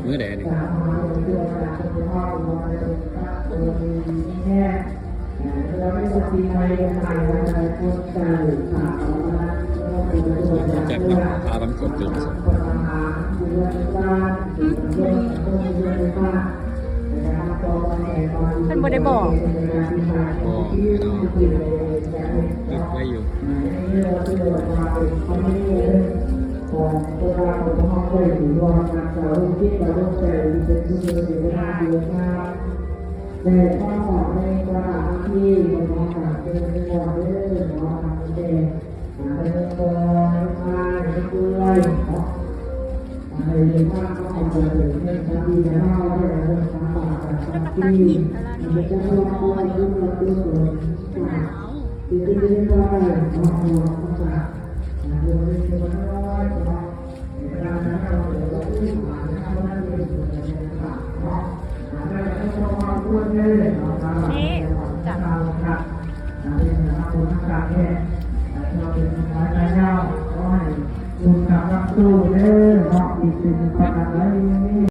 มื้อใดนี่จัดนะพามันกดจุดท่านบ่ได้บอกไม่ต้องนึกไว้อยู่แต่ข้อสอบในกระดาษที่มันมาจากเป็นตัวเรื่องของเด็กเป็นตัวมาด้วยอะไรที่ว่าเขาทำเป็นเรื่องที่จะเล่าเรื่องของปากกับที่มันจะต้องเอาไว้ดูแลตัวเองที่จะได้ว่าของเราจะโดยเฉพาะการทำเราเราที่ผ่านมาเราได้เป็นส่วนหนึ่งของนี่จับคุณกับรับสู้เด้อบอกอีกสิ่งประการใด